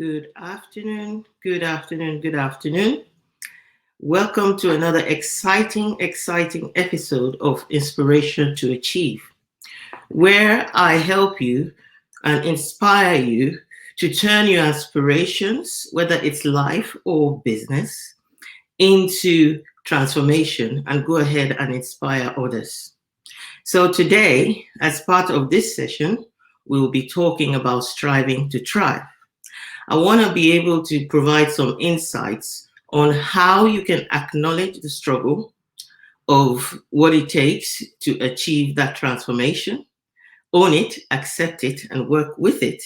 Good afternoon, good afternoon, good afternoon. Welcome to another exciting episode of Inspiration to Achieve, where I help you and inspire you to turn your aspirations, whether it's life or business, into transformation and go ahead and inspire others. So today, as part of this session, we will be talking about striving to thrive. I want to be able to provide some insights on how you can acknowledge the struggle of what it takes to achieve that transformation, own it, accept it, and work with it.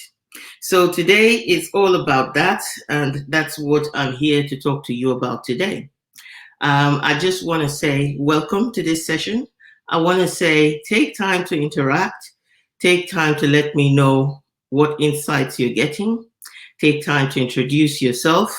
So today is all about that, and that's what I'm here to talk to you about today. I just want to say welcome to this session. I want to say take time to interact, take time to let me know what insights you're getting. Take time to introduce yourself.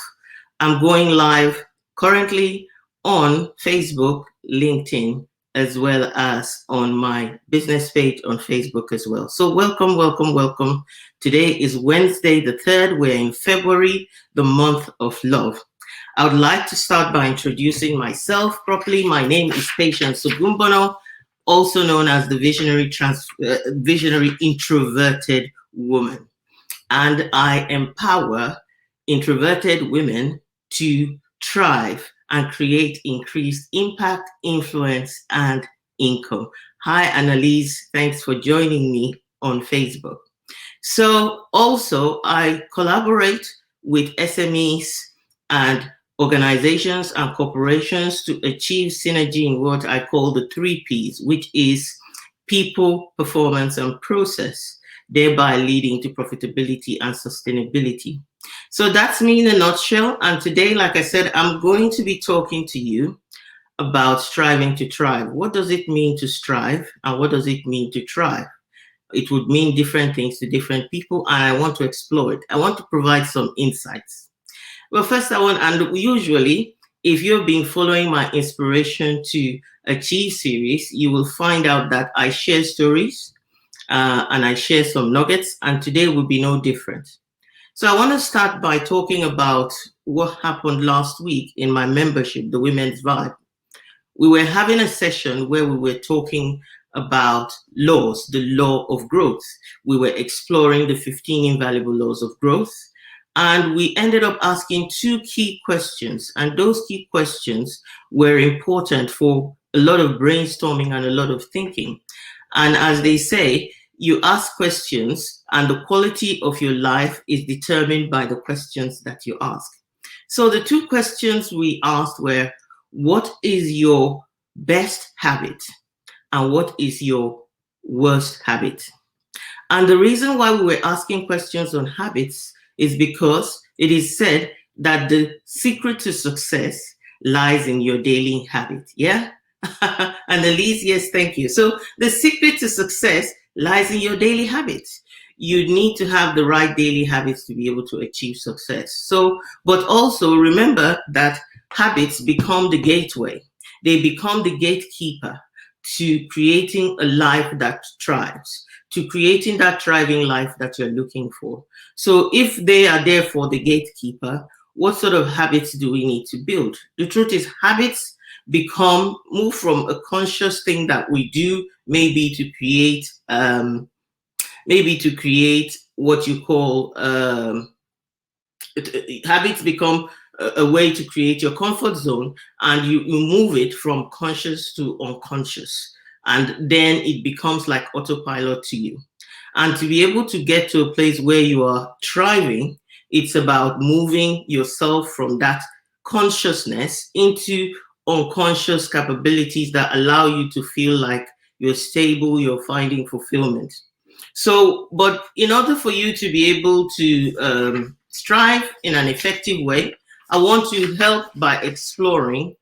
I'm going live currently on Facebook, LinkedIn, as well as on my business page on Facebook as well. So welcome, welcome, welcome. Today is Wednesday the 3rd. We're in February, the month of love. I would like to start by introducing myself properly. My name is Patience Ogunbona, also known as the visionary introverted woman. And I empower introverted women to thrive and create increased impact, influence, and income. Hi, Annalise. Thanks for joining me on Facebook. So also, I collaborate with SMEs and organizations and corporations to achieve synergy in what I call the 3 Ps, which is people, performance, and process, thereby leading to profitability and sustainability. So that's me in a nutshell. And today, like I said, I'm going to be talking to you about striving to thrive. What does it mean to strive? And what does it mean to thrive? It would mean different things to different people, and I want to explore it. I want to provide some insights. Well, first and usually, if you've been following my Inspiration to Achieve series, you will find out that I share stories, and I share some nuggets, and today will be no different. So I want to start by talking about what happened last week in my membership, the Women's Vibe. We were having a session where we were talking about laws, the law of growth. We were exploring the 15 invaluable laws of growth, and we ended up asking 2 key questions, and those key questions were important for a lot of brainstorming and a lot of thinking. And as they say, you ask questions and the quality of your life is determined by the questions that you ask. So the 2 questions we asked were, what is your best habit? And what is your worst habit? And the reason why we were asking questions on habits is because it is said that the secret to success lies in your daily habit. Yeah? And Elise, yes, thank you. So the secret to success lies in your daily habits. You need to have the right daily habits to be able to achieve success. So, but also remember that habits become the gateway. They become the gatekeeper to creating a life that thrives, to creating that thriving life that you're looking for. So if they are there for the gatekeeper, what sort of habits do we need to build? The truth is, habits move from a conscious thing that we do, maybe to create what you call habits become a way to create your comfort zone, and you move it from conscious to unconscious, and then it becomes like autopilot to you. And to be able to get to a place where you are thriving, it's about moving yourself from that consciousness into unconscious capabilities that allow you to feel like you're stable, you're finding fulfillment. So, but in order for you to be able to strive in an effective way, I want to help by exploring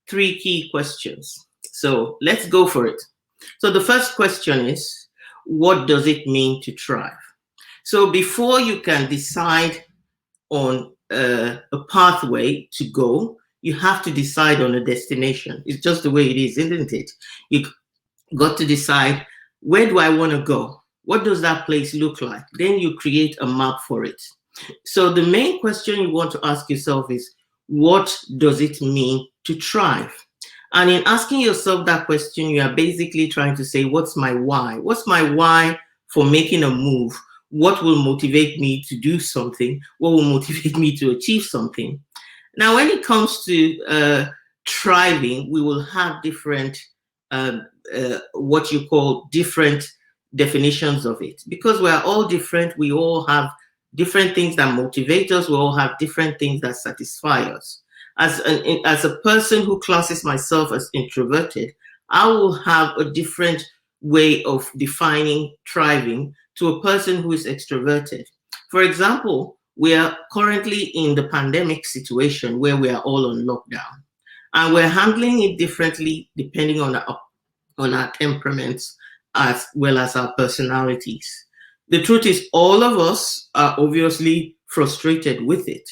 3 key questions. So let's go for it. So the first question is, what does it mean to thrive? So before you can decide on a pathway to go, you have to decide on a destination. It's just the way it is, isn't it? You got to decide, where do I want to go? What does that place look like? Then you create a map for it. So the main question you want to ask yourself is, what does it mean to thrive? And in asking yourself that question, you are basically trying to say, what's my why? What's my why for making a move? What will motivate me to do something? What will motivate me to achieve something? Now, when it comes to thriving, we will have different, what you call different definitions of it. Because we are all different, we all have different things that motivate us, we all have different things that satisfy us. As a person who classes myself as introverted, I will have a different way of defining thriving to a person who is extroverted. For example, we are currently in the pandemic situation where we are all on lockdown, and we're handling it differently depending on our temperaments as well as our personalities. The truth is, all of us are obviously frustrated with it,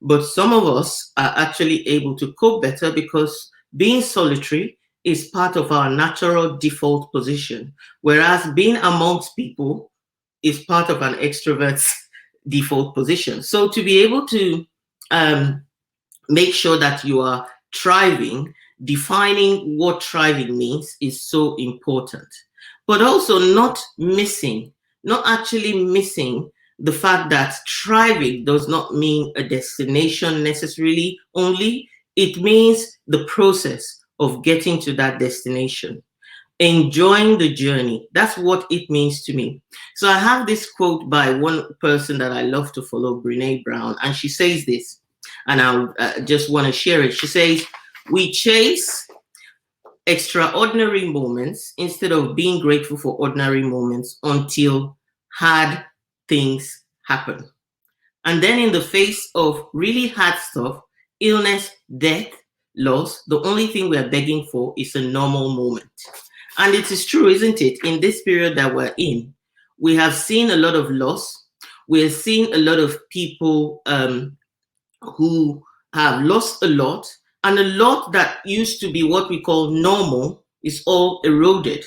but some of us are actually able to cope better because being solitary is part of our natural default position, whereas being amongst people is part of an extrovert's default position. So to be able to um, make sure that you are thriving, defining what thriving means is so important. But also not actually missing the fact that thriving does not mean a destination necessarily only. It means the process of getting to that destination, enjoying the journey. That's what it means to me. So I have this quote by one person that I love to follow, Brene Brown, and she says this, and I just want to share it. She says, we chase extraordinary moments instead of being grateful for ordinary moments until hard things happen. And then in the face of really hard stuff, illness, death, loss, the only thing we are begging for is a normal moment. And it is true, isn't it? In this period that we're in, we have seen a lot of loss. We're seeing a lot of people who have lost a lot, and a lot that used to be what we call normal is all eroded.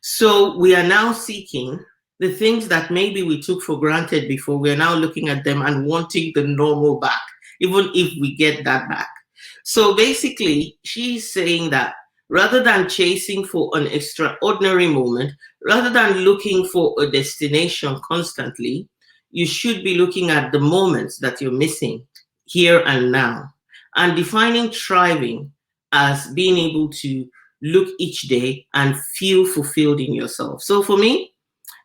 So we are now seeking the things that maybe we took for granted before. We are now looking at them and wanting the normal back, even if we get that back. So basically, she's saying that rather than chasing for an extraordinary moment, rather than looking for a destination constantly, you should be looking at the moments that you're missing here and now, and defining thriving as being able to look each day and feel fulfilled in yourself. So for me,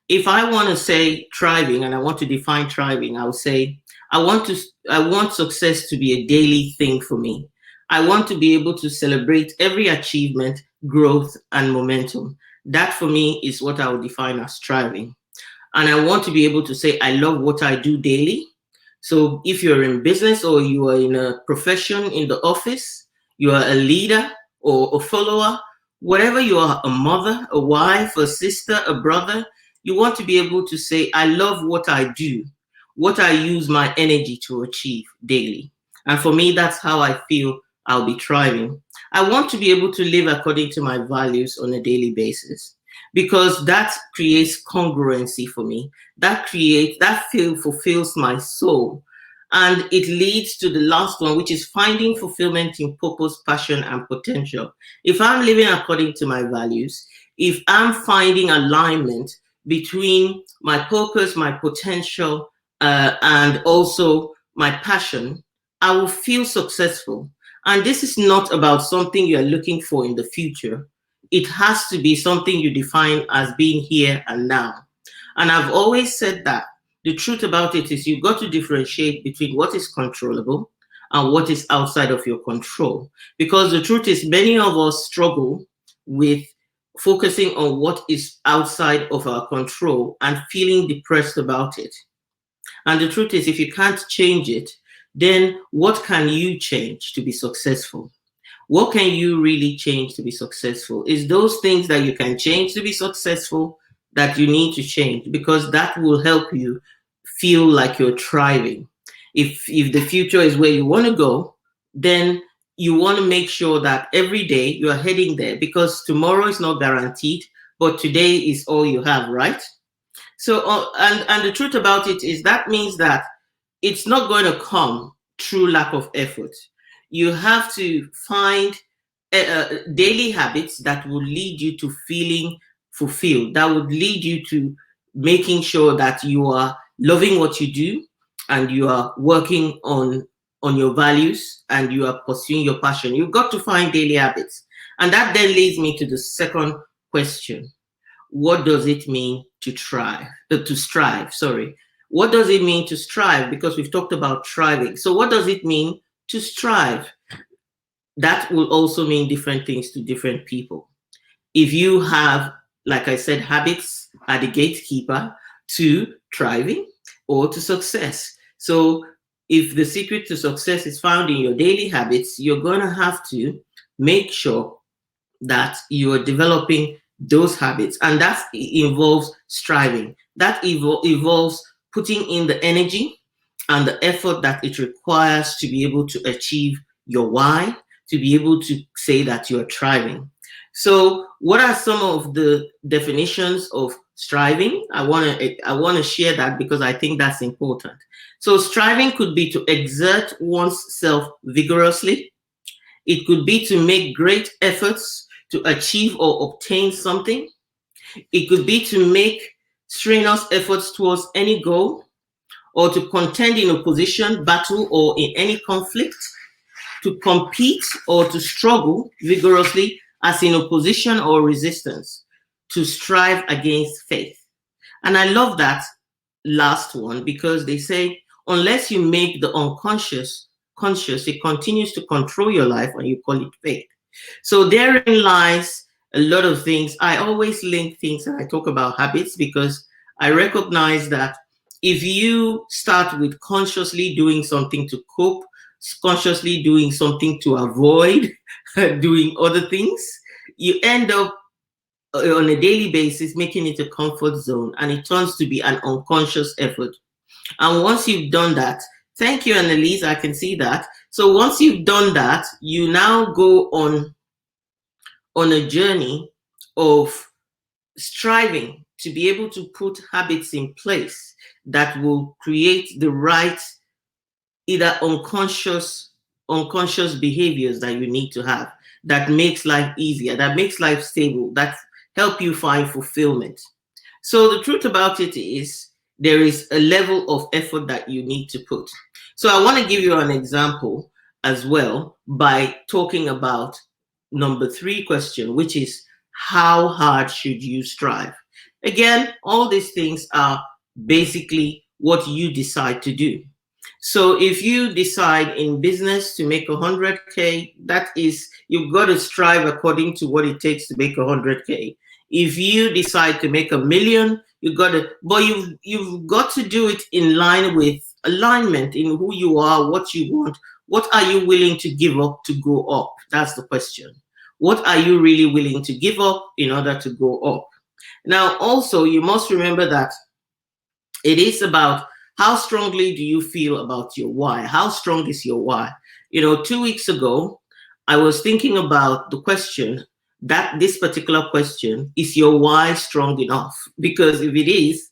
if I want to say thriving and I want to define thriving, I would say I want success to be a daily thing for me. I want to be able to celebrate every achievement, growth, and momentum. That for me is what I would define as thriving. And I want to be able to say I love what I do daily. So if you're in business or you are in a profession in the office, you are a leader or a follower, whatever you are, a mother, a wife, a sister, a brother, you want to be able to say, I love what I do, what I use my energy to achieve daily. And for me, that's how I feel I'll be thriving. I want to be able to live according to my values on a daily basis, because that creates congruency for me. That fulfills my soul. And it leads to the last one, which is finding fulfillment in purpose, passion, and potential. If I'm living according to my values, if I'm finding alignment between my purpose, my potential, and also my passion, I will feel successful. And this is not about something you're looking for in the future. It has to be something you define as being here and now. And I've always said that the truth about it is you've got to differentiate between what is controllable and what is outside of your control. Because the truth is, many of us struggle with focusing on what is outside of our control and feeling depressed about it. And the truth is, if you can't change it, then what can you change to be successful? What can you really change to be successful? Is those things that you can change to be successful that you need to change, because that will help you feel like you're thriving. If the future is where you want to go, then you want to make sure that every day you are heading there, because tomorrow is not guaranteed, but today is all you have, right? So, and the truth about it is that means that it's not going to come through lack of effort. You have to find daily habits that will lead you to feeling fulfilled, that would lead you to making sure that you are loving what you do and you are working on your values and you are pursuing your passion. You've got to find daily habits. And that then leads me to the second question. What does it mean to strive? Sorry. What does it mean to strive? Because we've talked about striving. So what does it mean to strive? That will also mean different things to different people. If you have, like I said, habits are the gatekeeper to thriving or to success. So if the secret to success is found in your daily habits, you're going to have to make sure that you are developing those habits. And that involves striving. That involves putting in the energy and the effort that it requires to be able to achieve your why, to be able to say that you're thriving. So what are some of the definitions of striving? I want to share that because I think that's important. So striving could be to exert oneself vigorously. It could be to make great efforts to achieve or obtain something. It could be to make strenuous efforts towards any goal, or to contend in opposition, battle, or in any conflict, to compete or to struggle vigorously as in opposition or resistance, to strive against faith. And I love that last one because they say, unless you make the unconscious conscious, it continues to control your life and you call it faith. So therein lies a lot of things. I always link things and I talk about habits because I recognize that if you start with consciously doing something to cope, consciously doing something to avoid doing other things, you end up on a daily basis making it a comfort zone, and it turns to be an unconscious effort. And once you've done that, thank you, Annalise, I can see that. So once you've done that, you now go on a journey of striving to be able to put habits in place that will create the right either unconscious behaviors that you need to have that makes life easier, that makes life stable, that help you find fulfillment. So the truth about it is there is a level of effort that you need to put. So I want to give you an example as well by talking about number 3 question, which is how hard should you strive? Again, all these things are basically what you decide to do. So if you decide in business to make 100K, that is, you've got to strive according to what it takes to make 100K. If you decide to make $1 million, you've got to do it in line with alignment in who you are, what you want. What are you willing to give up to go up? That's the question. What are you really willing to give up in order to go up? Now, also, you must remember that it is about how strongly do you feel about your why? How strong is your why? 2 weeks ago, I was thinking about the question, that this particular question, is your why strong enough? Because if it is,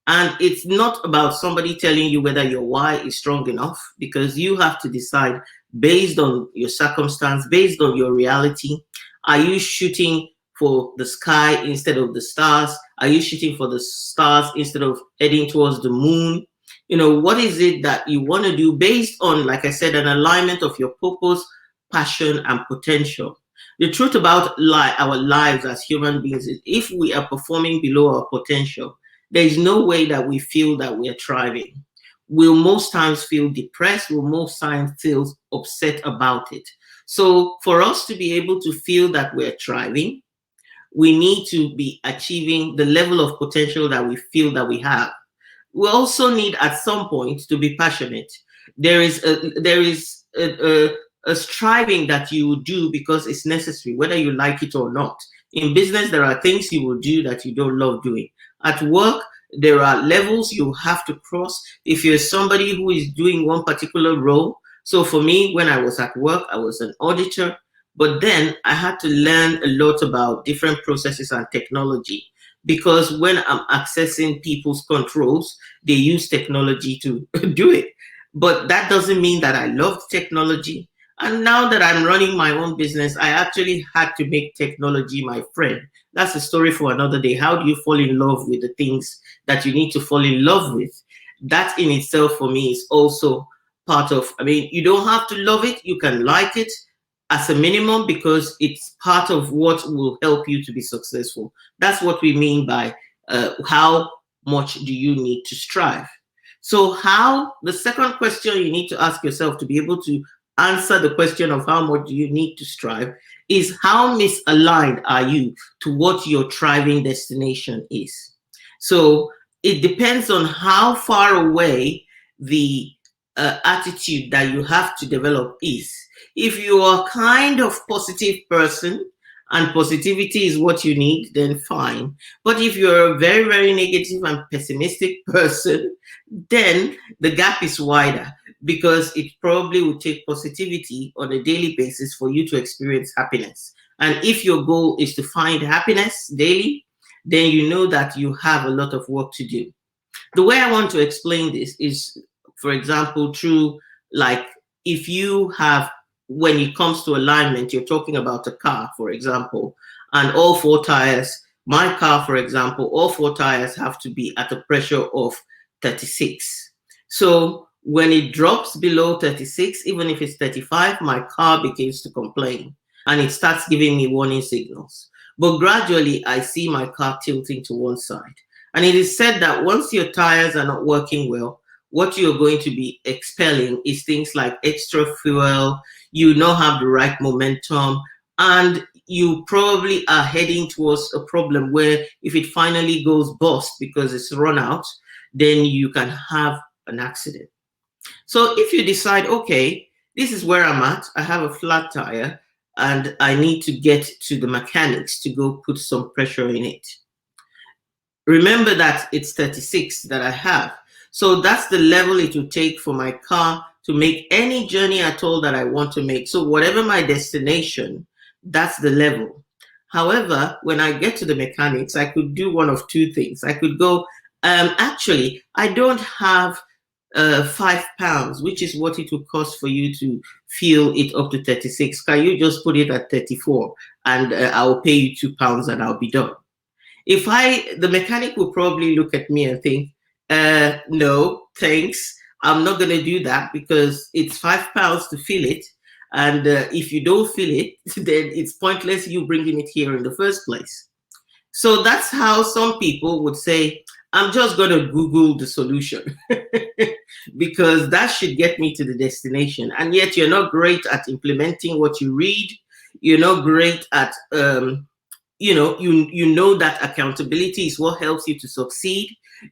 and it's not about somebody telling you whether your why is strong enough, because you have to decide based on your circumstance, based on your reality. Are you shooting for the sky instead of the stars? Are you shooting for the stars instead of heading towards the moon? What is it that you want to do based on, like I said, an alignment of your purpose, passion, and potential? The truth about our lives as human beings is if we are performing below our potential, there is no way that we feel that we are thriving. We'll most times feel depressed. We'll most times feel upset about it. So for us to be able to feel that we're thriving, we need to be achieving the level of potential that we feel that we have. We also need at some point to be passionate. There is a striving that you will do because it's necessary, whether you like it or not. In business, there are things you will do that you don't love doing. At work, there are levels you have to cross if you're somebody who is doing one particular role. So for me, when I was at work, I was an auditor, but then I had to learn a lot about different processes and technology. because when I'm accessing people's controls, they use technology to do it. But that doesn't mean that I love technology. And now that I'm running my own business, I actually had to make technology my friend. That's a story for another day. How do you fall in love with the things that you need to fall in love with? That in itself for me is also part of, I mean, you don't have to love it, you can like it as a minimum because it's part of what will help you to be successful. That's what we mean by how much do you need to strive. So how, the second question you need to ask yourself to be able to answer the question of how much do you need to strive is how misaligned are you to what your thriving destination is. So it depends on how far away the attitude that you have to develop is. If you are kind of positive person and positivity is what you need, then fine. But if you're a very, very negative and pessimistic person, then the gap is wider because it probably will take positivity on a daily basis for you to experience happiness. And if your goal is to find happiness daily, then you know that you have a lot of work to do. The way I want to explain this is, for example, through like if you have, when it comes to alignment, you're talking about a car, for example, and all four tires, my car, for example, all four tires have to be at a pressure of 36. So when it drops below 36, even if it's 35, my car begins to complain and it starts giving me warning signals. But gradually, I see my car tilting to one side. And it is said that once your tires are not working well, what you're going to be expelling is things like extra fuel, you don't have the right momentum, and you probably are heading towards a problem where if it finally goes bust because it's run out, then you can have an accident. So if you decide, okay, this is where I'm at, I have a flat tire, and I need to get to the mechanics to go put some pressure in it. Remember that it's 36 that I have. So that's the level it will take for my car to make any journey at all that I want to make. So whatever my destination, that's the level. However, when I get to the mechanics, I could do one of two things. I could go, actually, I don't have £5, which is what it would cost for you to fill it up to 36. Can you just put it at 34 and I'll pay you £2 and I'll be done? If the mechanic will probably look at me and think, no, thanks. I'm not going to do that because it's £5 to fill it. And if you don't fill it, then it's pointless you bringing it here in the first place. So that's how some people would say, I'm just going to Google the solution because that should get me to the destination. And yet you're not great at implementing what you read. You're not great at, you know that accountability is what helps you to succeed.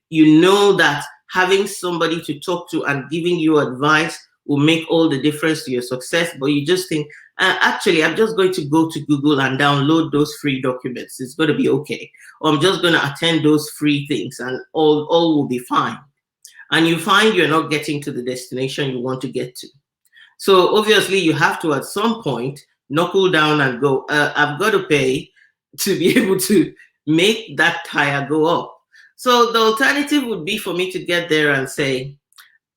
You know that having somebody to talk to and giving you advice will make all the difference to your success. But you just think, actually, I'm just going to go to Google and download those free documents. It's going to be okay. Or I'm just going to attend those free things and all will be fine. And you find you're not getting to the destination you want to get to. So obviously, you have to, at some point, knuckle down and go, I've got to pay to be able to make that tire go up. So the alternative would be for me to get there and say,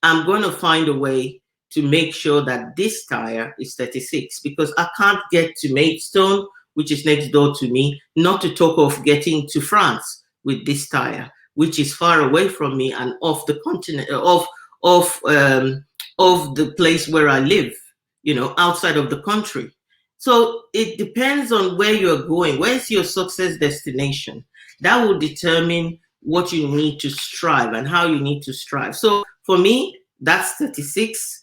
I'm going to find a way to make sure that this tire is 36 because I can't get to Maidstone, which is next door to me, not to talk of getting to France with this tire, which is far away from me and off the continent, of the place where I live, outside of the country. So it depends on where you're going. Where's your success destination? That will determine what you need to strive and how you need to strive. So for me, that's 36.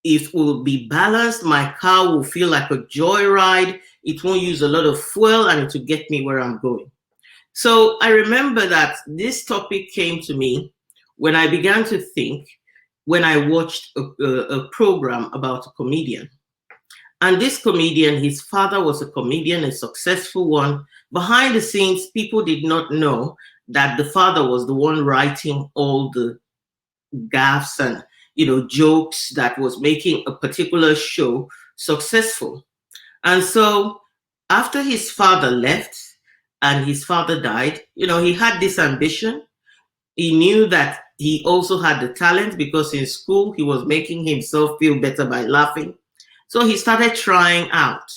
It will be balanced. My car will feel like a joyride. It won't use a lot of fuel and it will get me where I'm going. So I remember that this topic came to me when I began to think, when I watched a program about a comedian. And this comedian, his father was a comedian, a successful one. Behind the scenes, people did not know that the father was the one writing all the gaffes and jokes that was making a particular show successful. And so after his father left, and his father died, he had this ambition. He knew that he also had the talent because in school he was making himself feel better by laughing. So he started trying out.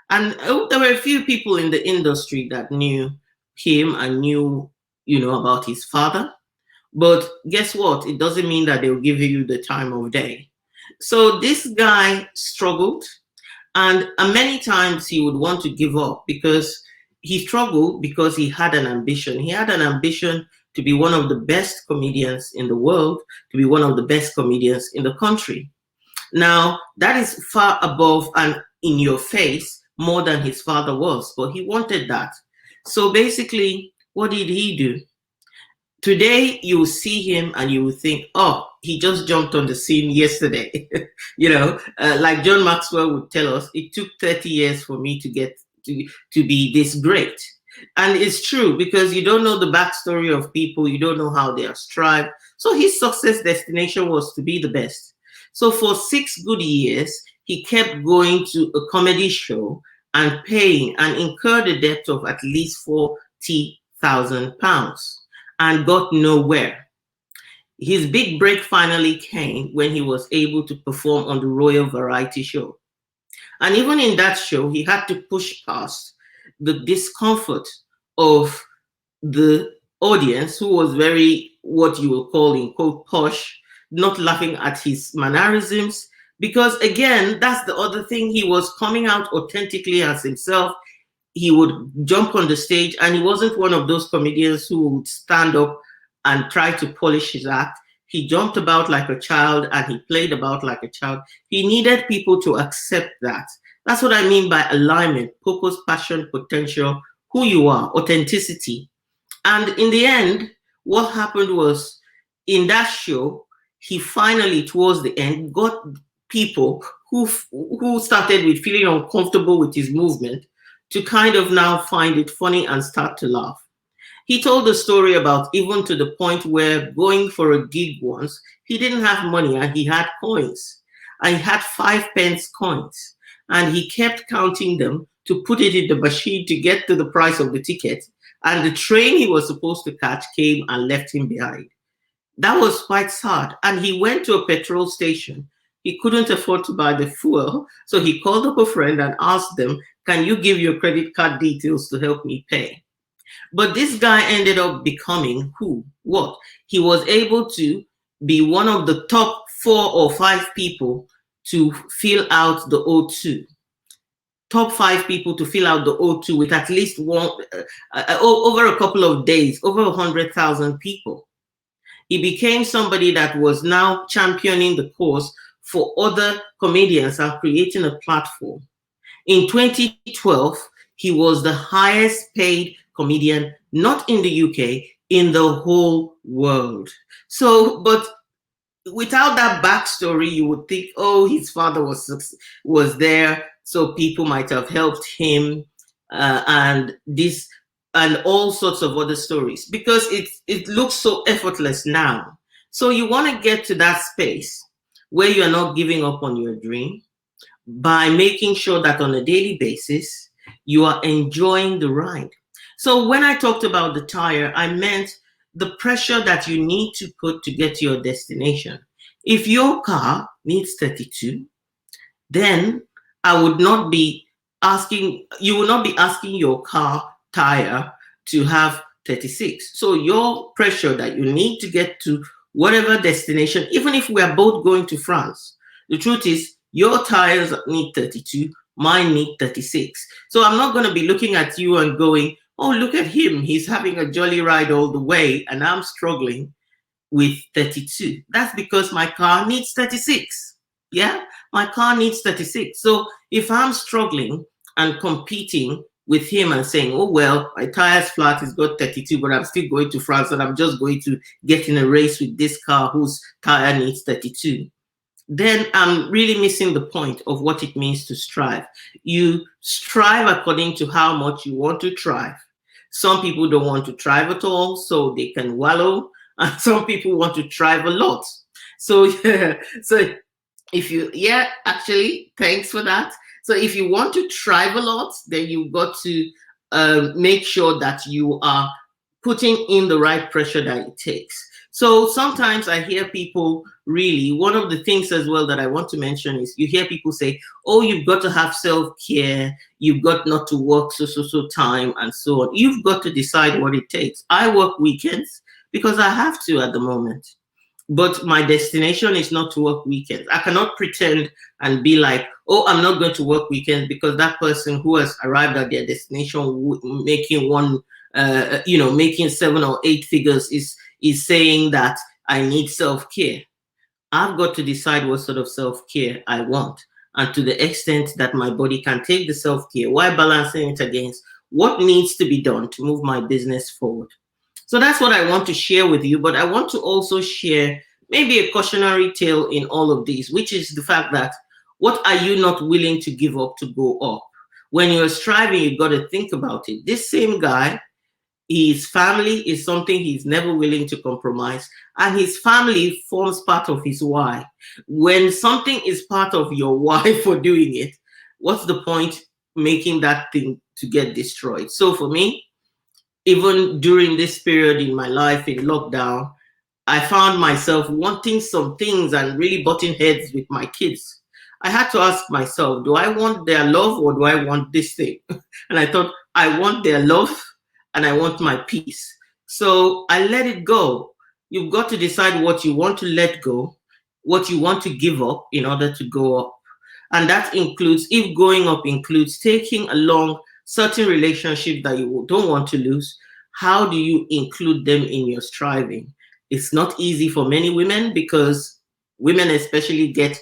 And there were a few people in the industry that knew him and knew, about his father. But guess what? It doesn't mean that they'll give you the time of day. So this guy struggled, and many times he would want to give up because he struggled because he had an ambition. He had an ambition to be one of the best comedians in the world, to be one of the best comedians in the country. Now, that is far above and in your face more than his father was, but he wanted that. So basically, what did he do? Today, you will see him and you will think, oh, he just jumped on the scene yesterday. Like John Maxwell would tell us, it took 30 years for me to get to be this great. And it's true because you don't know the backstory of people, you don't know how they are strived. So his success destination was to be the best. So for 6 good years, he kept going to a comedy show and paying and incurred a debt of at least £40,000 and got nowhere. His big break finally came when he was able to perform on the Royal Variety Show. And even in that show, he had to push past the discomfort of the audience, who was very, what you will call in quote, posh, not laughing at his mannerisms. Because again, that's the other thing. He was coming out authentically as himself. He would jump on the stage, and he wasn't one of those comedians who would stand up and try to polish his act. He jumped about like a child and he played about like a child. He needed people to accept that. That's what I mean by alignment, purpose, passion, potential, who you are, authenticity. And in the end, what happened was, in that show, he finally, towards the end, got people who started with feeling uncomfortable with his movement to kind of now find it funny and start to laugh. He told the story about even to the point where going for a gig once, he didn't have money and he had coins. And he had 5 pence coins. And he kept counting them to put it in the machine to get to the price of the ticket. And the train he was supposed to catch came and left him behind. That was quite sad. And he went to a petrol station. He couldn't afford to buy the fuel. So he called up a friend and asked them, can you give your credit card details to help me pay? But this guy ended up becoming what? He was able to be one of the top 4 or 5 people to fill out the O2. Top 5 people to fill out the O2 with at least one, over a couple of days, over 100,000 people. He became somebody that was now championing the cause for other comedians and creating a platform. In 2012, he was the highest paid comedian, not in the UK, in the whole world. So, but without that backstory, you would think, oh, his father was there, so people might have helped him, and all sorts of other stories, because it looks so effortless now. So you want to get to that space where you're not giving up on your dream by making sure that on a daily basis, you are enjoying the ride. So when I talked about the tire, I meant the pressure that you need to put to get to your destination. If your car needs 32, then I would not be asking, you will not be asking your car tire to have 36. So your pressure that you need to get to whatever destination, even if we are both going to France, the truth is your tires need 32, mine need 36. So I'm not going to be looking at you and going, oh, look at him, he's having a jolly ride all the way, and I'm struggling with 32. That's because my car needs 36. Yeah, my car needs 36. So if I'm struggling and competing with him and saying, oh, well, my tire's flat, he's got 32, but I'm still going to France and I'm just going to get in a race with this car whose tire needs 32, then I'm really missing the point of what it means to strive. You strive according to how much you want to thrive. Some people don't want to thrive at all, so they can wallow. And some people want to thrive a lot. So, so if you, actually, thanks for that. So if you want to thrive a lot, then you've got to make sure that you are putting in the right pressure that it takes. So sometimes I hear people really, one of the things as well that I want to mention is you hear people say, oh, you've got to have self-care, you've got not to work so time and so on. You've got to decide what it takes. I work weekends because I have to at the moment. But my destination is not to work weekends. I cannot pretend and be like, oh, I'm not going to work weekends because that person who has arrived at their destination making making 7 or 8 figures is saying that I need self-care. I've got to decide what sort of self-care I want, and to the extent that my body can take the self-care while balancing it against what needs to be done to move my business forward. So that's what I want to share with you, but I want to also share maybe a cautionary tale in all of these, which is the fact that what are you not willing to give up to go up? When you're striving, you've got to think about it. This same guy, his family is something he's never willing to compromise, and his family forms part of his why. When something is part of your why for doing it, what's the point making that thing to get destroyed? So for me, even during this period in my life in lockdown, I found myself wanting some things and really butting heads with my kids. I had to ask myself, do I want their love or do I want this thing? And I thought, I want their love and I want my peace. So I let it go. You've got to decide what you want to let go, what you want to give up in order to go up. And that includes, if going up includes taking along certain relationships that you don't want to lose, how do you include them in your striving? It's not easy for many women because women especially get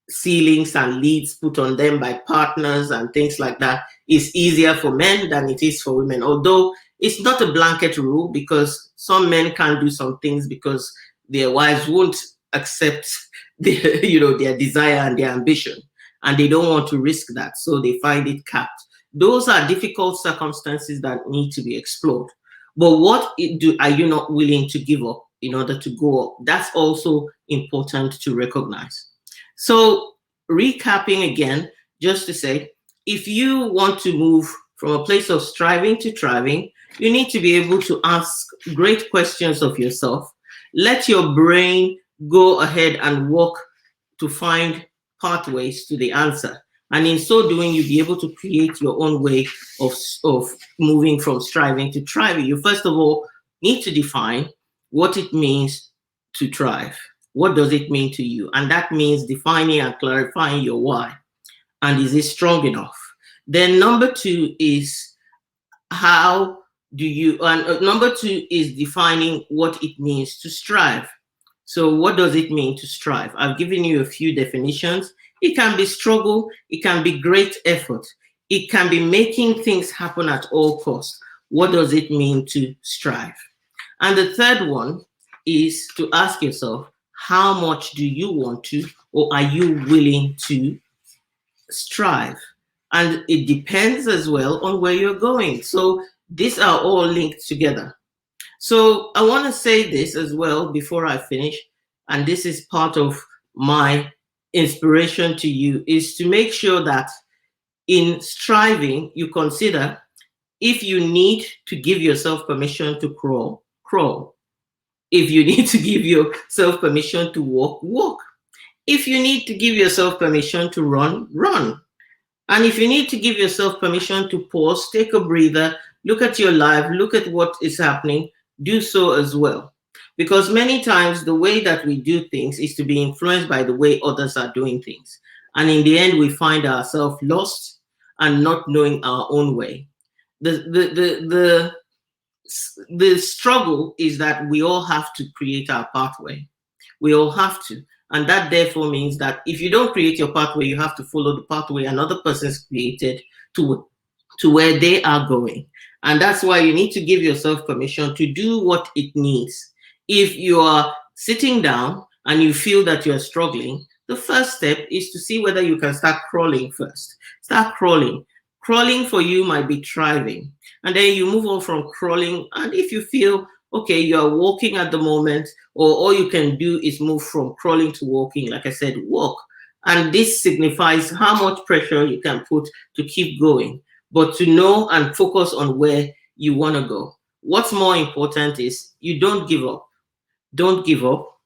ceilings and leads put on them by partners and things like that. It's easier for men than it is for women, although it's not a blanket rule because some men can do some things because their wives won't accept their desire and their ambition, and they don't want to risk that, so they find it capped. Those are difficult circumstances that need to be explored. But what are you not willing to give up in order to go up? That's also important to recognize. So recapping again, just to say, if you want to move from a place of striving to thriving, you need to be able to ask great questions of yourself. Let your brain go ahead and work to find pathways to the answer. And in so doing, you'll be able to create your own way of moving from striving to thriving. You first of all need to define what it means to thrive. What does it mean to you? And that means defining and clarifying your why. And is it strong enough? Then number 2 is number 2 is defining what it means to strive. So what does it mean to strive? I've given you a few definitions. It can be struggle. It can be great effort. It can be making things happen at all costs. What does it mean to strive? And the third one is to ask yourself, how much do you want to, or are you willing to strive? And it depends as well on where you're going. So these are all linked together. So I want to say this as well before I finish, and this is part of my inspiration to you, is to make sure that in striving, you consider if you need to give yourself permission to crawl, crawl. If you need to give yourself permission to walk, walk. If you need to give yourself permission to run, run. And if you need to give yourself permission to pause, take a breather, look at your life, look at what is happening, do so as well. Because many times the way that we do things is to be influenced by the way others are doing things. And in the end, we find ourselves lost and not knowing our own way. The struggle is that we all have to create our pathway. We all have to. And that therefore means that if you don't create your pathway, you have to follow the pathway another person's created to where they are going. And that's why you need to give yourself permission to do what it needs. If you are sitting down and you feel that you're struggling, the first step is to see whether you can start crawling first. Start crawling. Crawling for you might be thriving. And then you move on from crawling. And if you feel, okay, you're walking at the moment, or all you can do is move from crawling to walking, like I said, walk. And this signifies how much pressure you can put to keep going. but to know and focus on where you want to go. What's more important is you don't give up. Don't give up.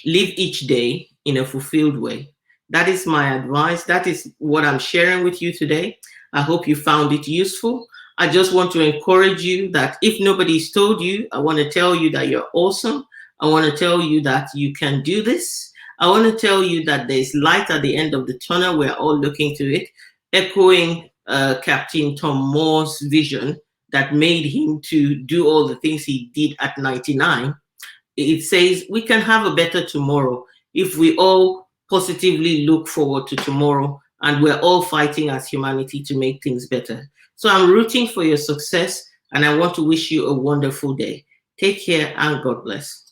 Live each day in a fulfilled way. That is my advice. That is what I'm sharing with you today. I hope you found it useful. I just want to encourage you that if nobody's told you, I want to tell you that you're awesome. I want to tell you that you can do this. I want to tell you that there's light at the end of the tunnel. We're all looking to it, echoing Captain Tom Moore's vision that made him to do all the things he did at 99. It says we can have a better tomorrow if we all positively look forward to tomorrow and we're all fighting as humanity to make things better. So I'm rooting for your success and I want to wish you a wonderful day. Take care and God bless.